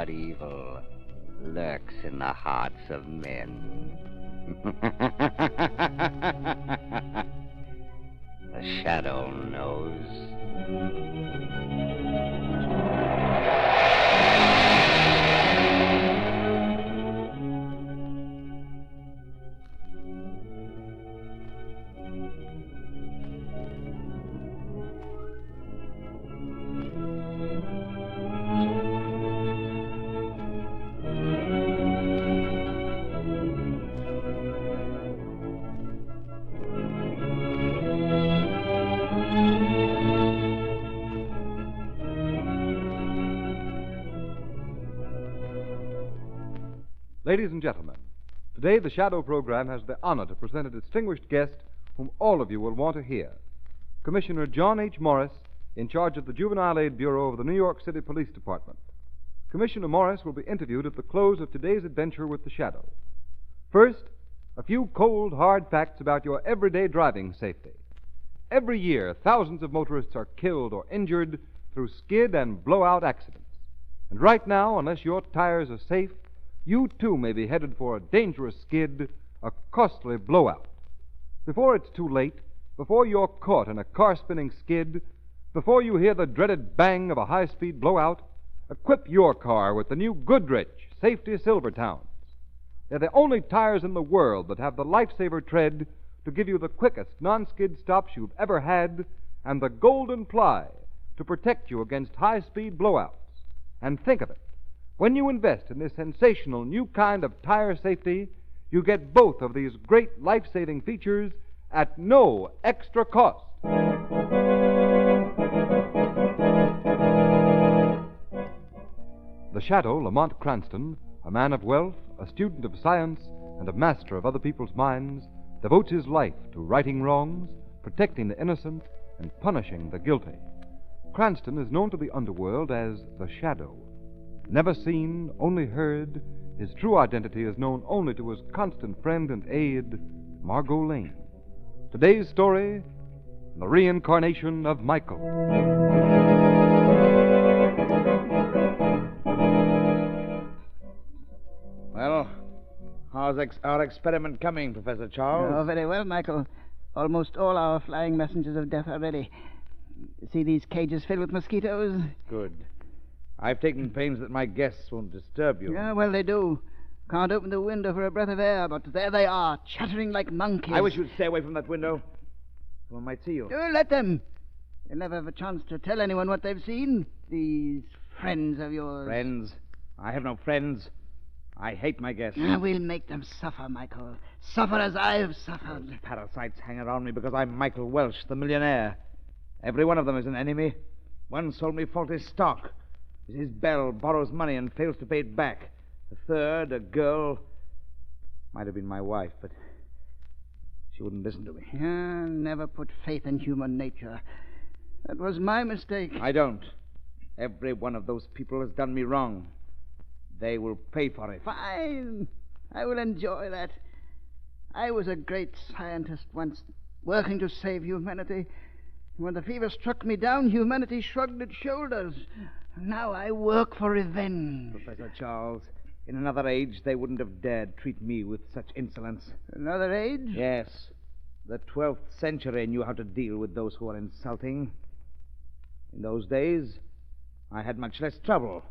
but evil lurks in the hearts of men. The shadow knows. Ladies and gentlemen, today the Shadow program has the honor to present a distinguished guest whom all of you will want to hear. Commissioner John H. Morris, in charge of the Juvenile Aid Bureau of the New York City Police Department. Commissioner Morris will be interviewed at the close of today's adventure with the Shadow. First, a few cold, hard facts about your everyday driving safety. Every year, thousands of motorists are killed or injured through skid and blowout accidents. And right now, unless your tires are safe, you too may be headed for a dangerous skid, a costly blowout. Before it's too late, before you're caught in a car-spinning skid, before you hear the dreaded bang of a high-speed blowout, equip your car with the new Goodrich Safety Silvertowns. They're the only tires in the world that have the lifesaver tread to give you the quickest non-skid stops you've ever had and the golden ply to protect you against high-speed blowouts. And think of it. When you invest in this sensational new kind of tire safety, you get both of these great life-saving features at no extra cost. The Shadow, Lamont Cranston, a man of wealth, a student of science, and a master of other people's minds, devotes his life to righting wrongs, protecting the innocent, and punishing the guilty. Cranston is known to the underworld as the Shadow. Never seen, only heard, his true identity is known only to his constant friend and aide, Margot Lane. Today's story, The Reincarnation of Michael. Well, how's our experiment coming, Professor Charles? Oh, very well, Michael. Almost all our flying messengers of death are ready. See these cages filled with mosquitoes? Good. I've taken pains that my guests won't disturb you. Yeah, well, they do. Can't open the window for a breath of air, but there they are, chattering like monkeys. I wish you'd stay away from that window. Someone might see you. Let them. They'll never have a chance to tell anyone what they've seen. These friends of yours. Friends? I have no friends. I hate my guests. We'll make them suffer, Michael. Suffer as I've suffered. Those parasites hang around me because I'm Michael Welsh, the millionaire. Every one of them is an enemy. One sold me faulty stock. Mrs. Bell borrows money and fails to pay it back. The third, a girl, might have been my wife, but she wouldn't listen to me. Never put faith in human nature. That was my mistake. I don't. Every one of those people has done me wrong. They will pay for it. Fine. I will enjoy that. I was a great scientist once, working to save humanity. When the fever struck me down, humanity shrugged its shoulders. Now I work for revenge. Professor Charles, in another age, they wouldn't have dared treat me with such insolence. Another age? Yes. The 12th century knew how to deal with those who were insulting. In those days, I had much less trouble.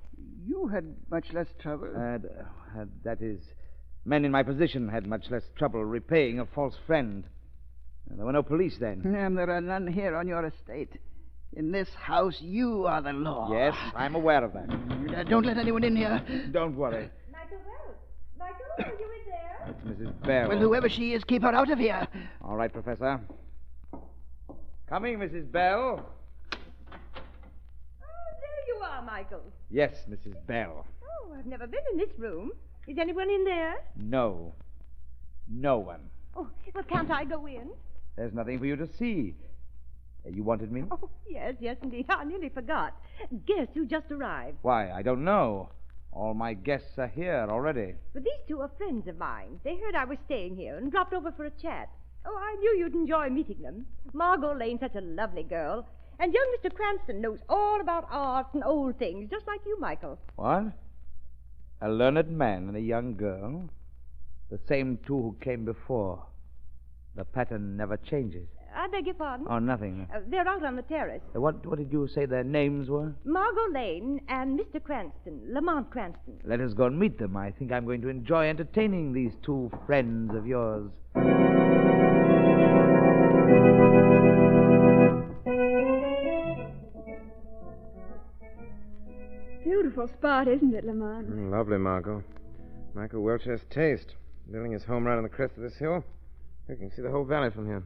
You had much less trouble? That is, men in my position had much less trouble repaying a false friend. There were no police then. There are none here on your estate. In this house, you are the law. Yes, I'm aware of that. Don't let anyone in here. Don't worry. Michael Wells. Michael, are you in there? It's Mrs. Bell. Well, whoever she is, keep her out of here. All right, Professor. Coming, Mrs. Bell. Oh, there you are, Michael. Yes, Mrs. Bell. Oh, I've never been in this room. Is anyone in there? No. No one. Oh, well, can't I go in? There's nothing for you to see. You wanted me? Oh, yes, indeed. I nearly forgot. Guess who just arrived? Why, I don't know. All my guests are here already. But these two are friends of mine. They heard I was staying here and dropped over for a chat. Oh, I knew you'd enjoy meeting them. Margot Lane's such a lovely girl. And young Mr. Cranston knows all about art and old things, just like you, Michael. What? A learned man and a young girl. The same two who came before. The pattern never changes. I beg your pardon? Oh, nothing. They're out on the terrace. What did you say their names were? Margot Lane and Mr. Cranston, Lamont Cranston. Let us go and meet them. I think I'm going to enjoy entertaining these two friends of yours. Beautiful spot, isn't it, Lamont? Lovely, Margot. Michael Welch has taste. Building his home right on the crest of this hill. You can see the whole valley from here.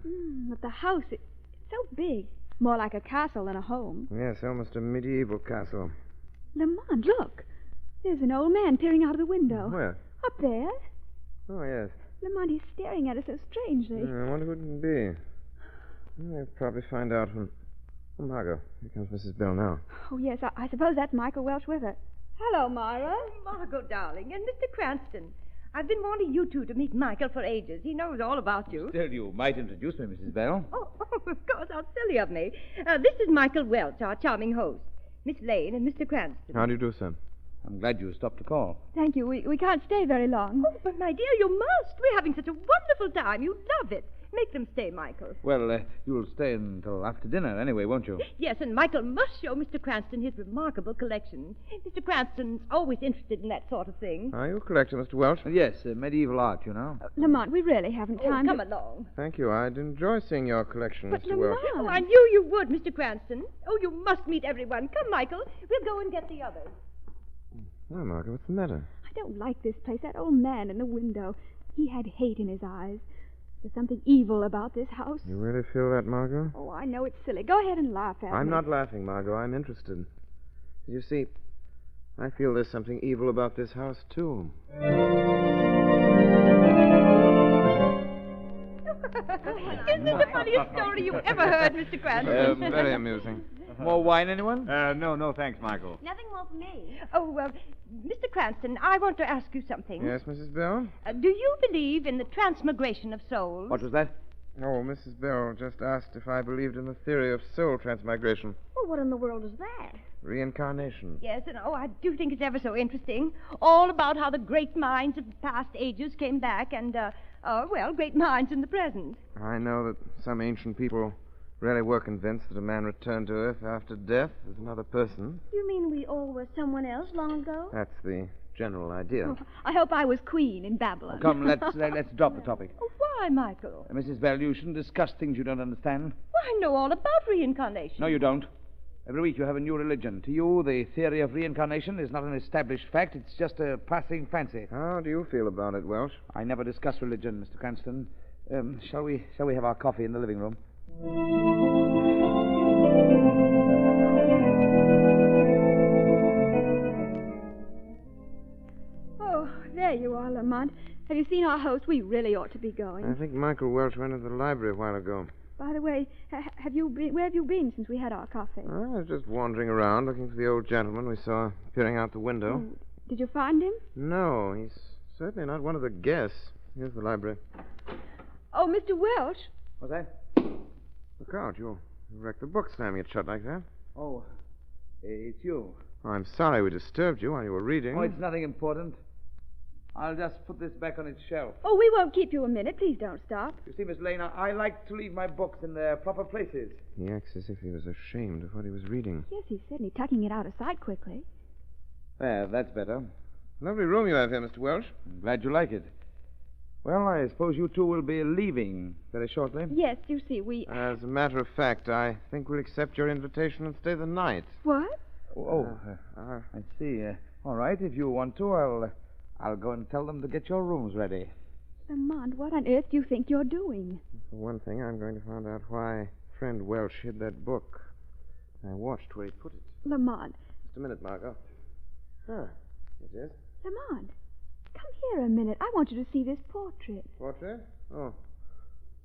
But the house, it's so big. More like a castle than a home. Yes, almost a medieval castle. Lamont, look. There's an old man peering out of the window. Where? Up there. Oh, yes. Lamont, he's staring at us so strangely. I wonder who it can be. They'll probably find out when... Oh, Margot, here comes Mrs. Bell now. Oh, yes, I suppose that's Michael Welch with her. Hello, Myra. Margot, darling, and Mr. Cranston. I've been wanting you two to meet Michael for ages. He knows all about you. Still, you might introduce me, Mrs. Bell. Oh, of course, how silly of me. This is Michael Welch, our charming host. Miss Lane and Mr. Cranston. How do you do, sir? I'm glad you stopped to call. Thank you. We can't stay very long. Oh, but my dear, you must. We're having such a wonderful time. You'll love it. Make them stay, Michael. Well, you'll stay until after dinner anyway, won't you? Yes, and Michael must show Mr. Cranston his remarkable collection. Mr. Cranston's always interested in that sort of thing. Are you a collector, Mr. Welch? Yes, medieval art, you know. Lamont, we really haven't time Come to... along. Thank you. I'd enjoy seeing your collection, But Mr. Welch. Lamont... Oh, I knew you would, Mr. Cranston. Oh, you must meet everyone. Come, Michael. We'll go and get the others. Well, Margot, what's the matter? I don't like this place. That old man in the window. He had hate in his eyes. There's something evil about this house. You really feel that, Margot? Oh, I know it's silly. Go ahead and laugh at me. I'm not laughing, Margot. I'm interested. You see, I feel there's something evil about this house, too. Isn't this the funniest story you ever heard, Mr. Cranston? Very amusing. More wine, anyone? No, thanks, Michael. Nothing more for me. Oh, Mr. Cranston, I want to ask you something. Yes, Mrs. Bell? Do you believe in the transmigration of souls? What was that? Oh, Mrs. Bell just asked if I believed in the theory of soul transmigration. Well, what in the world is that? Reincarnation. Yes, and I do think it's ever so interesting. All about how the great minds of past ages came back and, great minds in the present. I know that some ancient people really were convinced that a man returned to Earth after death as another person. You mean we all were someone else long ago? That's the general idea. Oh, I hope I was queen in Babylon. Come, let's drop the topic. Oh, why, Michael? Mrs. Bell, you shouldn't discuss things you don't understand. Well, I know all about reincarnation. No, you don't. Every week you have a new religion. To you, the theory of reincarnation is not an established fact. It's just a passing fancy. How do you feel about it, Welch? I never discuss religion, Mr. Cranston. Shall we have our coffee in the living room? Oh, there you are, Lamont. Have you seen our host? We really ought to be going. I think Michael Welch went to the library a while ago. By the way, where have you been since we had our coffee? I was just wandering around looking for the old gentleman we saw peering out the window. Did you find him? No, he's certainly not one of the guests. Here's the library. Oh, Mr. Welch. What's that? Look out, you'll wreck the book slamming it shut like that. Oh, it's you. Oh, I'm sorry we disturbed you while you were reading. Oh, it's nothing important. I'll just put this back on its shelf. Oh, we won't keep you a minute. Please don't stop. You see, Miss Lane, I like to leave my books in their proper places. He acts as if he was ashamed of what he was reading. Yes, he's certainly tucking it out of sight quickly. There, that's better. Lovely room you have here, Mr. Welch. I'm glad you like it. Well, I suppose you two will be leaving very shortly. Yes, you see, we... As a matter of fact, I think we'll accept your invitation and stay the night. What? I see. All right, if you want to, I'll go and tell them to get your rooms ready. Lamont, what on earth do you think you're doing? For one thing, I'm going to find out why friend Welch hid that book. I watched where he put it. Lamont. Just a minute, Margot. Ah, it is. Lamont, come here a minute. I want you to see this portrait. Portrait? Oh.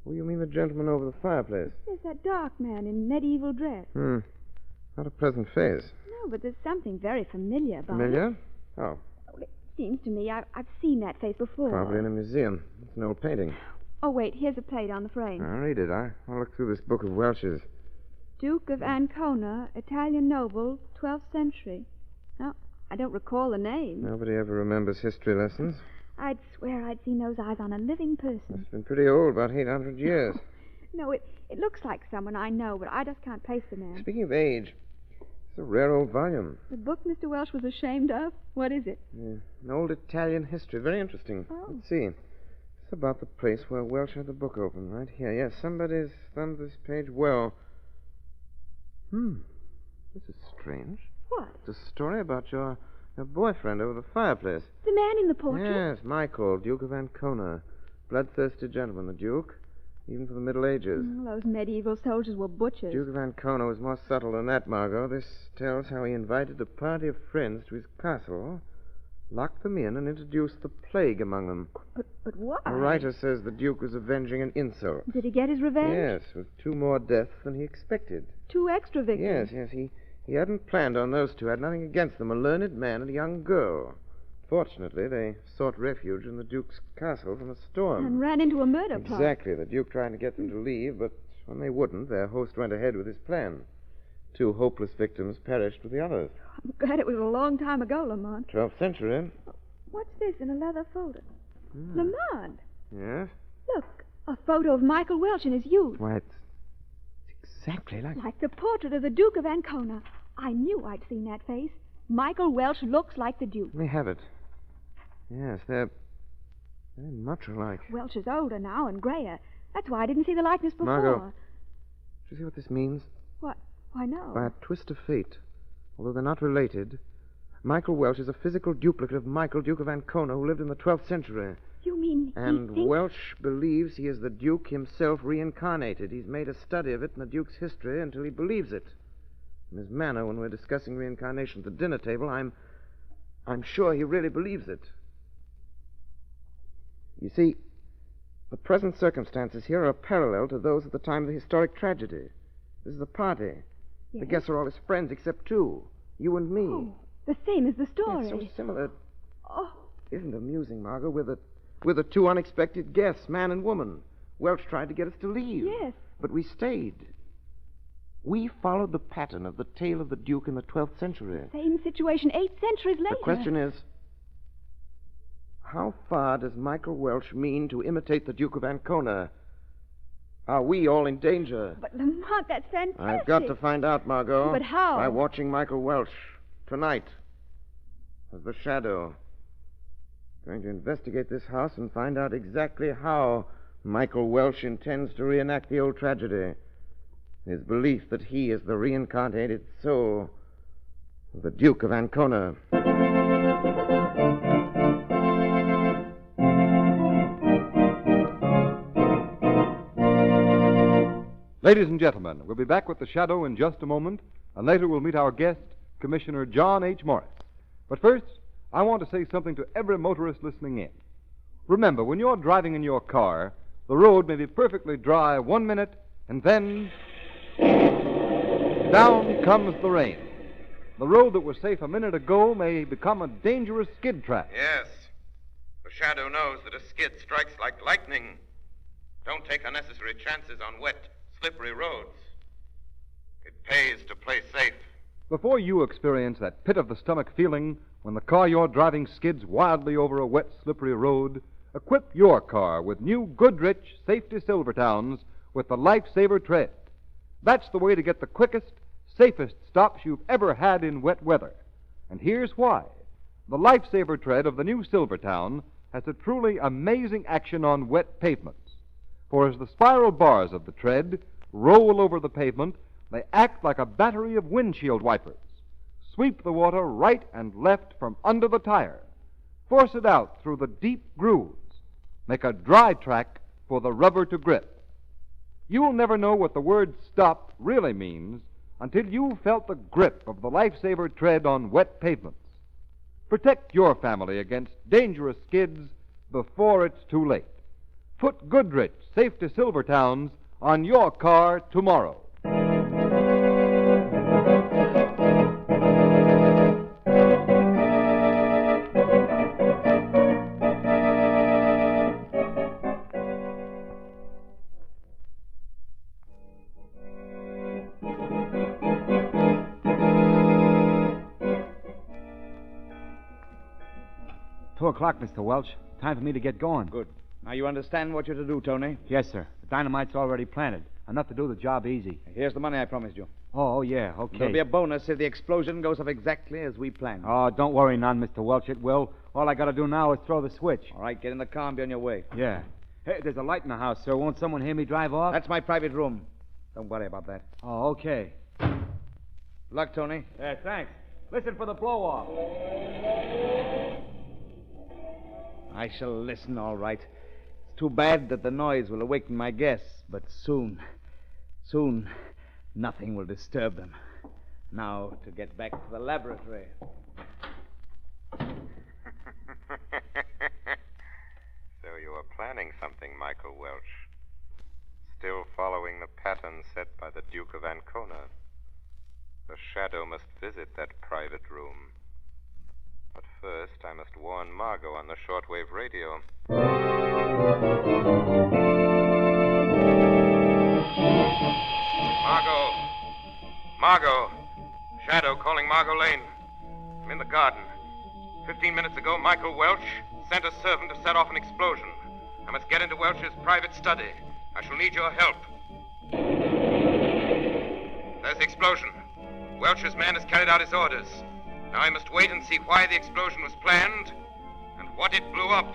Oh, you mean the gentleman over the fireplace? There's that dark man in medieval dress. Not a pleasant face. No, but there's something very familiar about it. Familiar? Oh, It seems to me I've seen that face before. probably in a museum. It's an old painting. Oh, wait, here's a plate on the frame. I'll read it. I'll look through this book of Welch's. Duke of Ancona, Italian noble, 12th century. Now, I don't recall the name. Nobody ever remembers history lessons. I'd swear I'd seen those eyes on a living person. It's been pretty old, about 800 years. No, it looks like someone I know, but I just can't place the man. Speaking of age, it's a rare old volume. The book Mr. Welsh was ashamed of? What is it? Yeah, an old Italian history. Very interesting. Oh. Let's see. It's about the place where Welsh had the book open, right here. Yes, somebody's thumbed this page well. This is strange. What? It's a story about your boyfriend over the fireplace. The man in the portrait? Yes, Michael, Duke of Ancona. Bloodthirsty gentleman, the Duke. Even for the Middle Ages. Those medieval soldiers were butchers. Duke of Ancona was more subtle than that, Margot. This tells how he invited a party of friends to his castle, locked them in, and introduced the plague among them. But why? The writer says the Duke was avenging an insult. Did he get his revenge? Yes, with 2 more deaths than he expected. 2 extra victims? Yes, he hadn't planned on those 2, had nothing against them, a learned man and a young girl. Fortunately, they sought refuge in the Duke's castle from a storm. And ran into a murder plot. Exactly. The Duke tried to get them to leave, but when they wouldn't, their host went ahead with his plan. 2 hopeless victims perished with the others. I'm glad it was a long time ago, Lamont. 12th century. What's this in a leather folder? Lamont, Yes? look, a photo of Michael Welsh in his youth. Why, it's exactly like... Like the portrait of the Duke of Ancona. I knew I'd seen that face. Michael Welsh looks like the Duke. We have it. Yes, they're much alike. Welsh is older now and grayer. That's why I didn't see the likeness before. Margot. Do you see what this means? What? Why, no. By a twist of fate, although they're not related, Michael Welsh is a physical duplicate of Michael, Duke of Ancona, who lived in the 12th century. You mean And he thinks... Welsh believes he is the Duke himself reincarnated. He's made a study of it in the Duke's history until he believes it. In his manner, when we're discussing reincarnation at the dinner table, I'm sure he really believes it. You see, the present circumstances here are parallel to those at the time of the historic tragedy. This is a party. Yes? The guests are all his friends except 2. You and me. Oh, the same as the story. It's so similar. Oh, Isn't it amusing, Margot? We're the 2 unexpected guests, man and woman. Welsh tried to get us to leave. yes. But we stayed. We followed the pattern of the tale of the Duke in the 12th century. Same situation 8 centuries later. The question is, how far does Michael Welsh mean to imitate the Duke of Ancona? Are we all in danger? But, Lamont, that's fantastic. I've got to find out, Margot. But how? By watching Michael Welsh tonight as the shadow. Going to investigate this house and find out exactly how Michael Welsh intends to reenact the old tragedy. His belief that he is the reincarnated soul of the Duke of Ancona. Ladies and gentlemen, we'll be back with The Shadow in just a moment, and later we'll meet our guest, Commissioner John H. Morris. But first, I want to say something to every motorist listening in. Remember, when you're driving in your car, the road may be perfectly dry 1 minute, and then down comes the rain. The road that was safe a minute ago may become a dangerous skid track. Yes. The shadow knows that a skid strikes like lightning. Don't take unnecessary chances on wet, slippery roads. It pays to play safe. Before you experience that pit-of-the-stomach feeling when the car you're driving skids wildly over a wet, slippery road, equip your car with new Goodrich Safety Silvertowns with the Lifesaver Tread. That's the way to get the quickest, safest stops you've ever had in wet weather. And here's why. The Lifesaver Tread of the new Silvertown has a truly amazing action on wet pavements. For as the spiral bars of the tread roll over the pavement, they act like a battery of windshield wipers. Sweep the water right and left from under the tire. Force it out through the deep grooves. Make a dry track for the rubber to grip. You'll never know what the word stop really means until you've felt the grip of the Lifesaver Tread on wet pavements. Protect your family against dangerous skids before it's too late. Put Goodrich Safety Silvertowns on your car tomorrow. 2:00, Mr. Welch. Time for me to get going. Good. Now you understand what you're to do, Tony. Yes, sir. The dynamite's already planted. Enough to do the job easy. Here's the money I promised you. Oh, yeah, okay. There'll be a bonus if the explosion goes off exactly as we planned. Oh, don't worry none, Mr. Welch. It will. All I got to do now is throw the switch. All right, get in the car and be on your way. Yeah. Hey, there's a light in the house, sir. Won't someone hear me drive off? That's my private room. Don't worry about that. Oh, okay. Luck, Tony. Yeah, thanks. Listen for the blow-off. I shall listen, all right. It's too bad that the noise will awaken my guests, but soon, nothing will disturb them. Now, to get back to the laboratory. So you are planning something, Michael Welch. Still following the pattern set by the Duke of Ancona. The shadow must visit that private room. But first, I must warn Margot on the shortwave radio. Margot! Shadow calling Margot Lane. I'm in the garden. 15 minutes ago, Michael Welch sent a servant to set off an explosion. I must get into Welch's private study. I shall need your help. There's the explosion. Welch's man has carried out his orders. Now I must wait and see why the explosion was planned and what it blew up.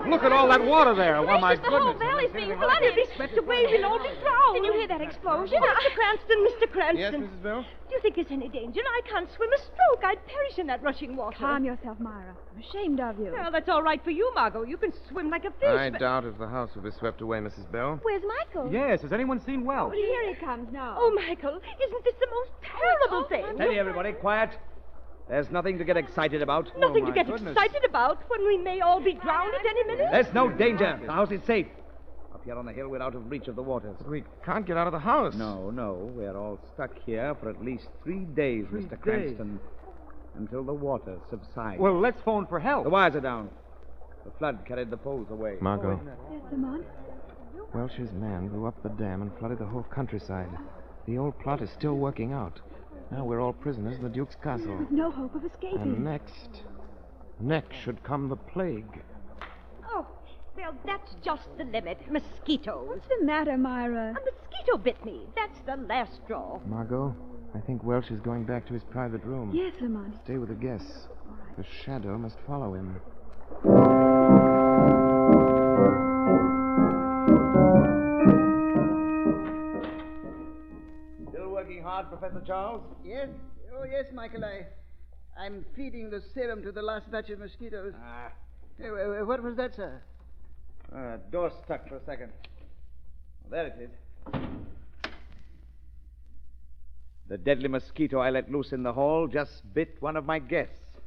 Look at all that water there. Why, my The whole goodness. valley's being flooded. Be swept away. We'll all be drowned. Did you hear that explosion? Mr. Cranston, Mr. Cranston. Yes, Mrs. Bell? Do you think there's any danger? I can't swim a stroke. I'd perish in that rushing water. Calm yourself, Myra. I'm ashamed of you. Well, that's all right for you, Margot. You can swim like a fish. I but... doubt if the house will be swept away, Mrs. Bell. Where's Michael? Yes, has anyone seen Welch? Well, here he comes now. Oh, Michael, isn't this the most terrible thing? Steady, everybody. Quiet. There's nothing to get excited about. Nothing Oh, to my get goodness. excited about when we may all be drowned at any minute. There's no danger. The house is safe. Up here on the hill, we're out of reach of the waters. We can't get out of the house. No. We're all stuck here for at least 3 days, Mr. Cranston. Until the water subsides. Well, let's phone for help. The wires are down. The flood carried the poles away. Margot, Yes, Lamont. Welch's man blew up the dam and flooded the whole countryside. The old plot is still working out. Now we're all prisoners in the Duke's castle. With no hope of escaping. And next should come the plague. Oh, well, that's just the limit. Mosquitoes. What's the matter, Myra? A mosquito bit me. That's the last straw. Margot, I think Welch is going back to his private room. Yes, Lamont. Stay with the guests. The shadow must follow him. Still working hard, Professor Charles? Yes? Oh, yes, Michael. I'm feeding the serum to the last batch of mosquitoes. What was that, sir? Door stuck for a second. There it is. The deadly mosquito I let loose in the hall just bit one of my guests.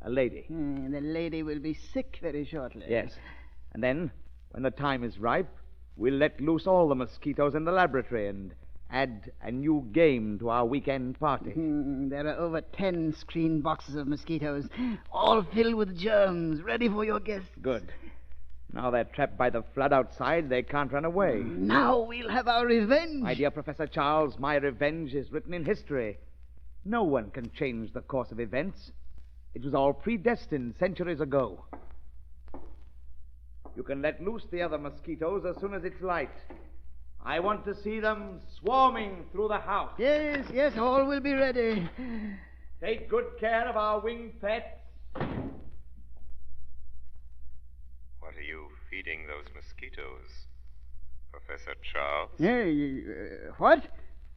A lady. The lady will be sick very shortly. Yes. And then, when the time is ripe, we'll let loose all the mosquitoes in the laboratory and add a new game to our weekend party. There are over 10 screen boxes of mosquitoes, all filled with germs, ready for your guests. Good. Now they're trapped by the flood outside, they can't run away. Now we'll have our revenge. My dear Professor Charles, my revenge is written in history. No one can change the course of events. It was all predestined centuries ago. You can let loose the other mosquitoes as soon as it's light. I want to see them swarming through the house. Yes, all will be ready. Take good care of our winged pets. What are you feeding those mosquitoes, Professor Charles? What?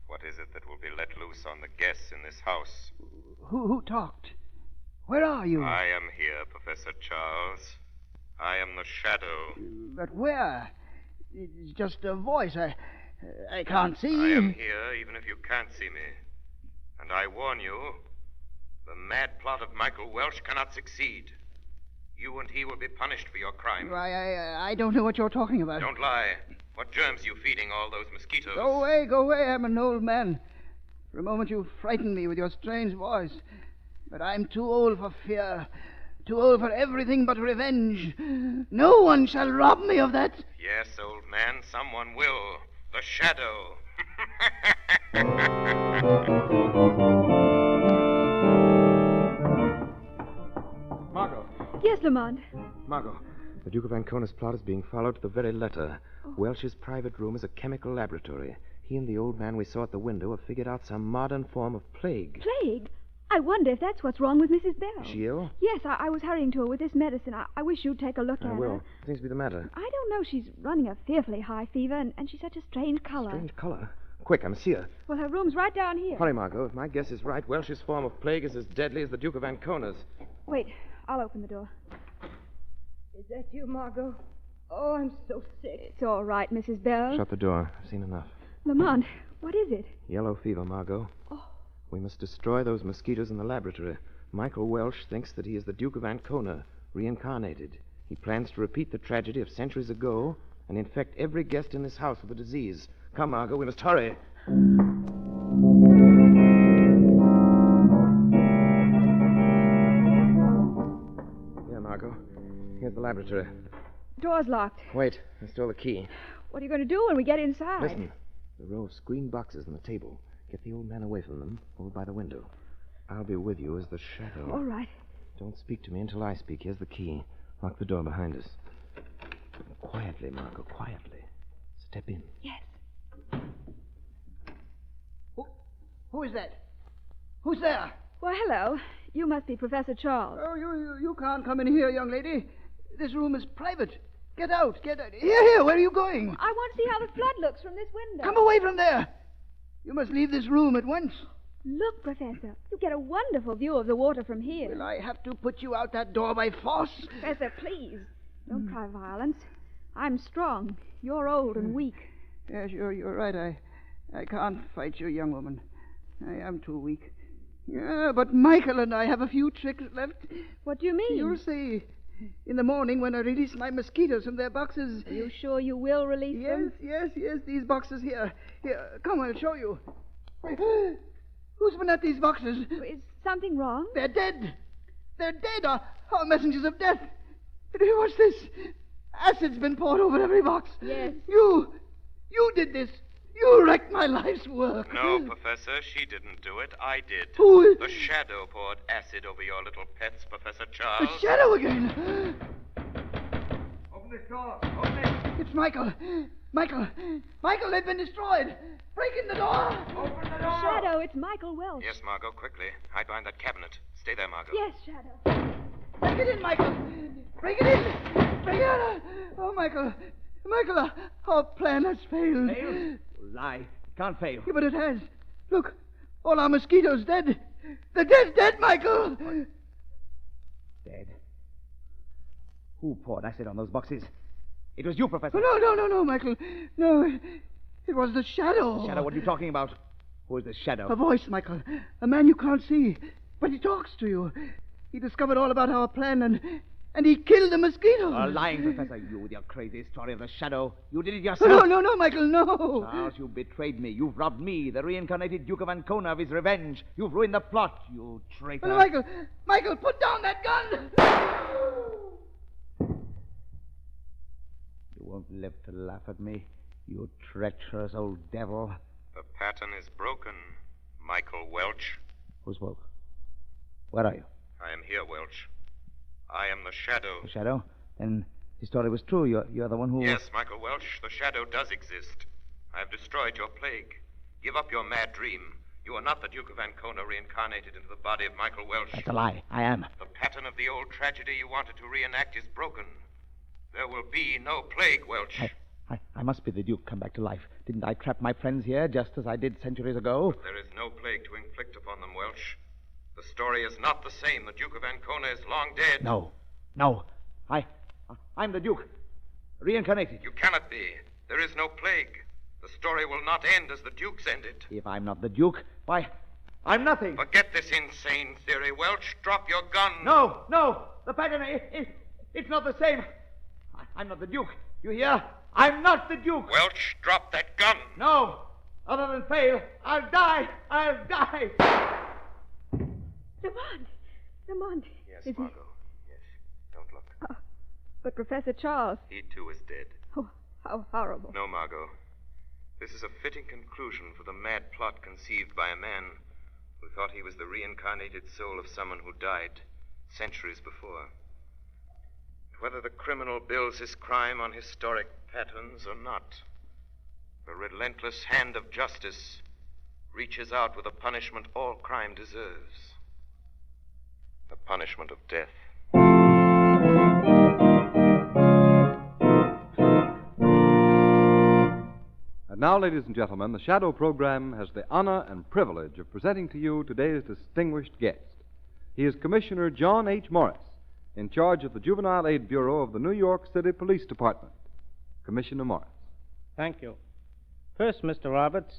What is it that will be let loose on the guests in this house? Who talked? Where are you? I am here, Professor Charles. I am the shadow. But where? It's just a voice. I can't see. I am here even if you can't see me. And I warn you, the mad plot of Michael Welch cannot succeed. You and he will be punished for your crime. I don't know what you're talking about. Don't lie. What germs are you feeding all those mosquitoes? Go away. I'm an old man. For a moment you frightened me with your strange voice. But I'm too old for fear. Too old for everything but revenge. No one shall rob me of that. Yes, old man, someone will. The shadow. Yes, Lamont. Margot, the Duke of Ancona's plot is being followed to the very letter. Oh. Welch's private room is a chemical laboratory. He and the old man we saw at the window have figured out some modern form of plague. Plague? I wonder if that's what's wrong with Mrs. Bell. Is she ill? Yes, I was hurrying to her with this medicine. I wish you'd take a look at I her. will. What seems to be the matter? I don't know. She's running a fearfully high fever, and she's such a strange color. Strange color. Quick, I must see her. Well, her room's right down here. Hurry, Margot. If my guess is right, Welch's form of plague is as deadly as the Duke of Ancona's. Wait, I'll open the door. Is that you, Margot? Oh, I'm so sick. It's all right, Mrs. Bell. Shut the door. I've seen enough. Lamont, what is it? Yellow fever, Margot. Oh. We must destroy those mosquitoes in the laboratory. Michael Welch thinks that he is the Duke of Ancona, reincarnated. He plans to repeat the tragedy of centuries ago and infect every guest in this house with the disease. Come, Margot, we must hurry. Here, Margot. Here's the laboratory. Door's locked. Wait, I stole the key. What are you going to do when we get inside? Listen. The row of screen boxes on the table. Get the old man away from them, over by the window. I'll be with you as the shadow. All right. Don't speak to me until I speak. Here's the key. Lock the door behind us. Quietly, Margot, quietly. Step in. Yes. Who is that? Who's there? Well, hello. You must be Professor Charles. Oh, you can't come in here, young lady. This room is private. Get out, get out. Here, where are you going? I want to see how the flood looks from this window. Come away from there. You must leave this room at once. Look, Professor. You get a wonderful view of the water from here. Will I have to put you out that door by force? Professor, please. Don't try violence. I'm strong. You're old and weak. Yes, you're right. I can't fight you, young woman. I am too weak. Yeah, but Michael and I have a few tricks left. What do you mean? You'll see. In the morning, when I release my mosquitoes from their boxes... Are you sure you will release them? Yes, these boxes here. Here, come, I'll show you. Who's been at these boxes? Is something wrong? They're dead. They're dead. Our messengers of death. What's this? Acid's been poured over every box. Yes. You did this. You wrecked my life's work. No, Professor, she didn't do it. I did. Who? The shadow poured acid over your little pets, Professor Charles. The shadow again. Open this door. Open it. It's Michael. Michael, they've been destroyed. Break in the door. Open the door. Shadow, it's Michael Welch. Yes, Margot, quickly. Hide behind that cabinet. Stay there, Margot. Yes, Shadow. Break it in, Michael. Break it in. Break it in. Oh, Michael, our plan has failed. Failed? Lie. It can't fail. Yeah, but it has. Look, all our mosquitoes dead. They're dead, Michael. What? Dead. Who poured acid on those boxes? It was you, Professor. No, Michael. No, it was the shadow. Shadow, what are you talking about? Who is the shadow? A voice, Michael. A man you can't see, but he talks to you. He discovered all about our plan, and he killed the mosquitoes. You're lying, Professor. You with your crazy story of the shadow. You did it yourself. No, Michael, no. Charles, you betrayed me. You've robbed me, the reincarnated Duke of Ancona, of his revenge. You've ruined the plot, you traitor. No, Michael, put down that gun. You won't live to laugh at me, you treacherous old devil. The pattern is broken, Michael Welch. Who spoke? Where are you? I am here, Welch. I am the shadow. The shadow? Then his story was true. You're the one who... Yes, Michael Welch, the shadow does exist. I have destroyed your plague. Give up your mad dream. You are not the Duke of Ancona reincarnated into the body of Michael Welch. That's a lie. I am. The pattern of the old tragedy you wanted to reenact is broken. There will be no plague, Welch. I must be the Duke come back to life. Didn't I trap my friends here just as I did centuries ago? There is no plague to inflict upon them, Welch. The story is not the same. The Duke of Ancona is long dead. No. I'm the Duke. Reincarnated. You cannot be. There is no plague. The story will not end as the Duke's ended. If I'm not the Duke, why, I'm nothing. Forget this insane theory, Welch. Drop your gun. No. The pattern, it's not the same. I'm not the Duke. You hear? I'm not the Duke. Welch, drop that gun. No. Other than fail, I'll die. Lamont. Yes, Margot. Yes. Don't look. But Professor Charles... He, too, is dead. Oh, how horrible. No, Margot. This is a fitting conclusion for the mad plot conceived by a man who thought he was the reincarnated soul of someone who died centuries before. whether the criminal builds his crime on historic patterns or not, the relentless hand of justice reaches out with a punishment all crime deserves, the punishment of death. And now, ladies and gentlemen, the Shadow program has the honor and privilege of presenting to you today's distinguished guest. He is Commissioner John H. Morris, in charge of the Juvenile Aid Bureau of the New York City Police Department. Commissioner Morris. Thank you. First, Mr. Roberts,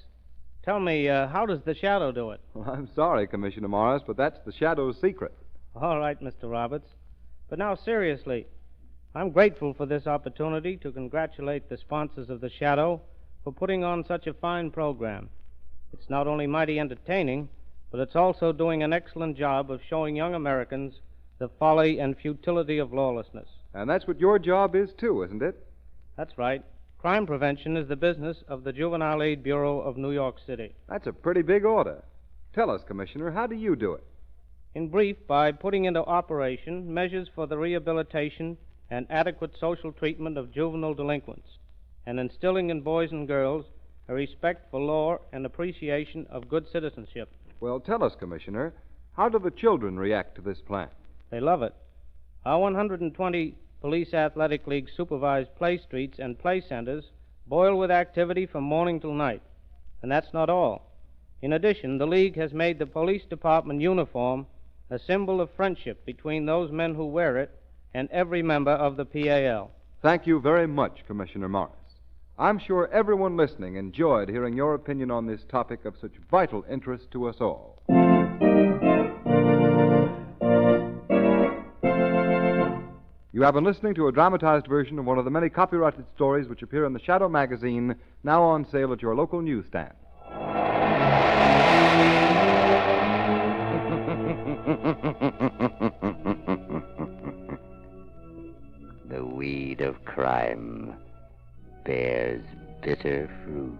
tell me, how does the Shadow do it? Well, I'm sorry, Commissioner Morris, but that's the Shadow's secret. All right, Mr. Roberts. But now, seriously, I'm grateful for this opportunity to congratulate the sponsors of the Shadow for putting on such a fine program. It's not only mighty entertaining, but it's also doing an excellent job of showing young Americans the folly and futility of lawlessness. And that's what your job is, too, isn't it? That's right. Crime prevention is the business of the Juvenile Aid Bureau of New York City. That's a pretty big order. Tell us, Commissioner, how do you do it? In brief, by putting into operation measures for the rehabilitation and adequate social treatment of juvenile delinquents, and instilling in boys and girls a respect for law and appreciation of good citizenship. Well, tell us, Commissioner, how do the children react to this plan? They love it. Our 120 Police Athletic League supervised play streets and play centers boil with activity from morning till night. And that's not all. In addition, the League has made the police department uniform a symbol of friendship between those men who wear it and every member of the PAL. Thank you very much, Commissioner Morris. I'm sure everyone listening enjoyed hearing your opinion on this topic of such vital interest to us all. You have been listening to a dramatized version of one of the many copyrighted stories which appear in the Shadow magazine, now on sale at your local newsstand. The weed of crime bears bitter fruit.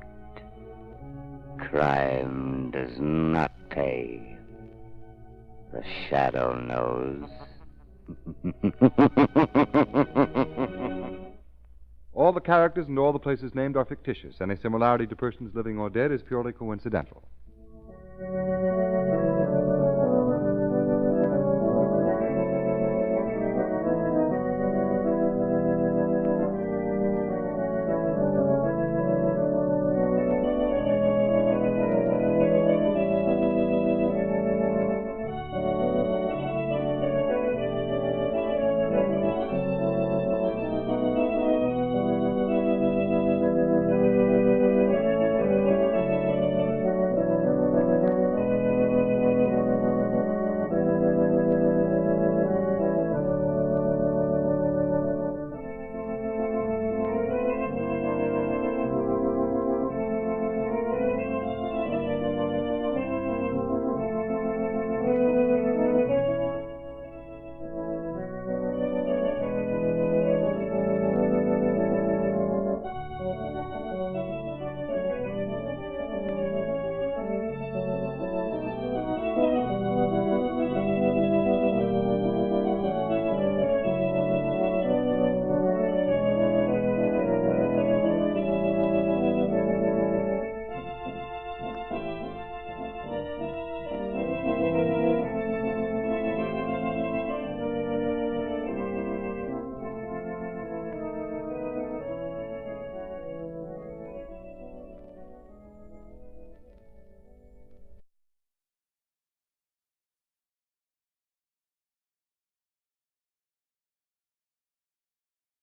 Crime does not pay. The Shadow knows. All the characters and all the places named are fictitious. Any similarity to persons living or dead is purely coincidental.